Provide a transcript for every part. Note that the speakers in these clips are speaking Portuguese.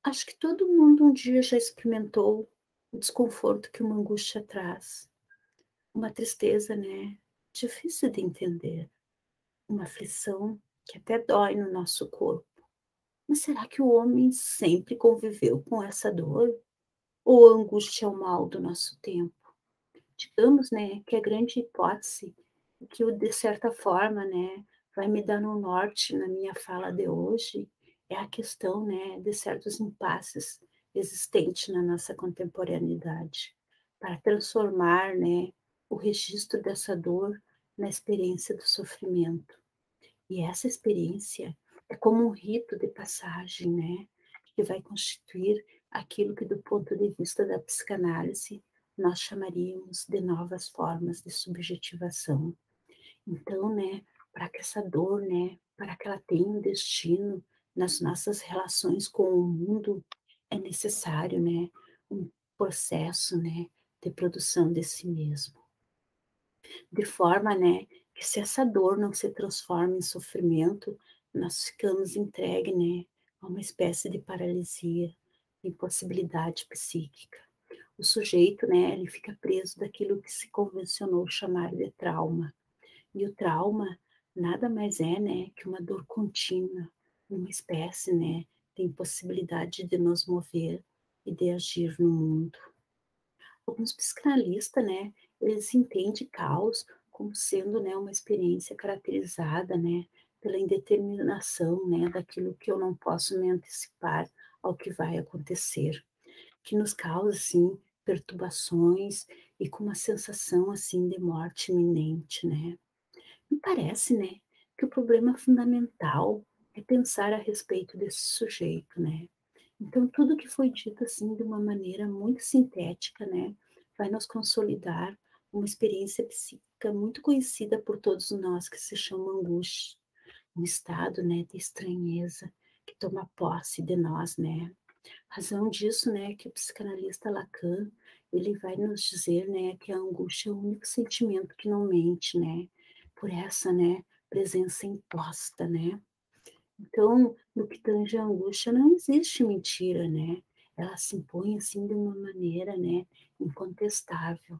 Acho que todo mundo um dia já experimentou o desconforto que uma angústia traz, uma tristeza, né, difícil de entender, uma aflição que até dói no nosso corpo. Mas será que o homem sempre conviveu com essa dor? Ou a angústia é o mal do nosso tempo? Digamos, né, que a grande hipótese, que o de certa forma, né, vai me dar um norte na minha fala de hoje, é a questão, né, de certos impasses existentes na nossa contemporaneidade, para transformar, né, o registro dessa dor na experiência do sofrimento. E essa experiência é como um rito de passagem, né, que vai constituir aquilo que, do ponto de vista da psicanálise, nós chamaríamos de novas formas de subjetivação. Então, né, para que essa dor, né, para que ela tenha um destino nas nossas relações com o mundo, é necessário, né, um processo, né, de produção de si mesmo. De forma, né, que se essa dor não se transforma em sofrimento, nós ficamos entregue, né, a uma espécie de paralisia, impossibilidade psíquica. O sujeito, né, ele fica preso daquilo que se convencionou chamar de trauma. E o trauma nada mais é, né, que uma dor contínua, uma espécie, né, de impossibilidade de nos mover e de agir no mundo. Alguns psicanalistas, né, eles entendem caos como sendo, né, uma experiência caracterizada, né, pela indeterminação, né, daquilo que eu não posso me antecipar ao que vai acontecer, que nos causa, assim, perturbações e com uma sensação, assim, de morte iminente, né. Me parece, né, que o problema fundamental é pensar a respeito desse sujeito, né. Então tudo que foi dito, assim, de uma maneira muito sintética, né, vai nos consolidar uma experiência psíquica muito conhecida por todos nós, que se chama angústia, um estado, né, de estranheza que toma posse de nós, né. Razão disso, né, que o psicanalista Lacan, ele vai nos dizer, né, que a angústia é o único sentimento que não mente, né, por essa, né, presença imposta, né. Então, no que tange à angústia, não existe mentira, né, ela se impõe, assim, de uma maneira, né, incontestável.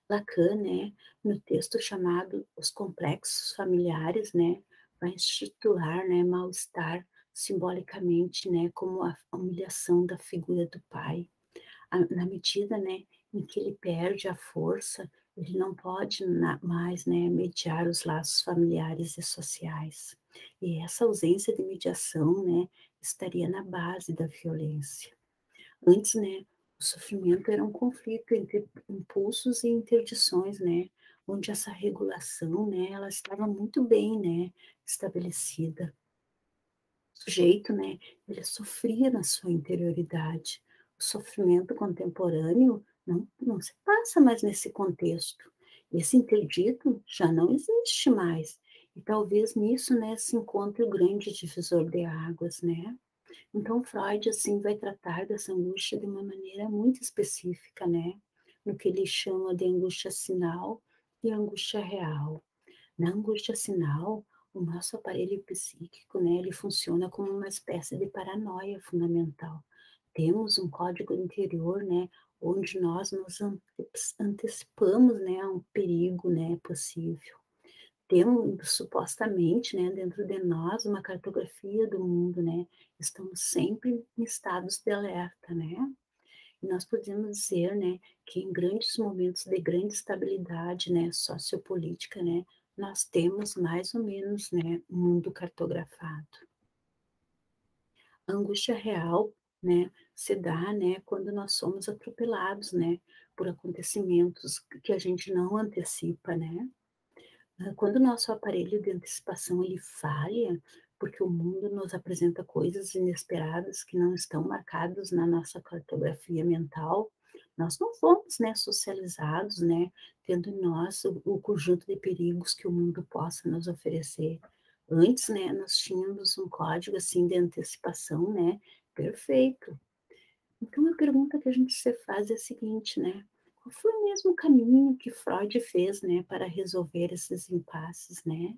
Lacan, né, no texto chamado Os Complexos Familiares, né, vai instituir, né, mal-estar simbolicamente, né, como a humilhação da figura do pai. Na medida, né, em que ele perde a força, ele não pode mais, né, mediar os laços familiares e sociais. E essa ausência de mediação, né, estaria na base da violência. Antes, né, o sofrimento era um conflito entre impulsos e interdições, né, onde essa regulação, né, ela estava muito bem, né, estabelecida. O sujeito, né, ele sofria na sua interioridade. O sofrimento contemporâneo não se passa mais nesse contexto. Esse interdito já não existe mais. E talvez nisso, né, se encontre o grande divisor de águas, né. Então Freud, assim, vai tratar dessa angústia de uma maneira muito específica, né, no que ele chama de angústia sinal e angústia real. Na angústia sinal, o nosso aparelho psíquico, né, ele funciona como uma espécie de paranoia fundamental. Temos um código interior, né, onde nós nos antecipamos, né, a um perigo, né, possível. Temos supostamente, né, dentro de nós uma cartografia do mundo, né, estamos sempre em estados de alerta, né. E nós podemos dizer, né, que em grandes momentos de grande estabilidade, né, sociopolítica, né, nós temos mais ou menos, né, um mundo cartografado. A angústia real, né, se dá, né, quando nós somos atropelados, né, por acontecimentos que a gente não antecipa, né. Quando o nosso aparelho de antecipação ele falha, porque o mundo nos apresenta coisas inesperadas que não estão marcadas na nossa cartografia mental, nós não fomos, né, socializados, né, tendo em nós o conjunto de perigos que o mundo possa nos oferecer. Antes, né, nós tínhamos um código, assim, de antecipação, né, perfeito. Então a pergunta que a gente se faz é a seguinte, né, qual foi o mesmo caminho que Freud fez, né, para resolver esses impasses, né?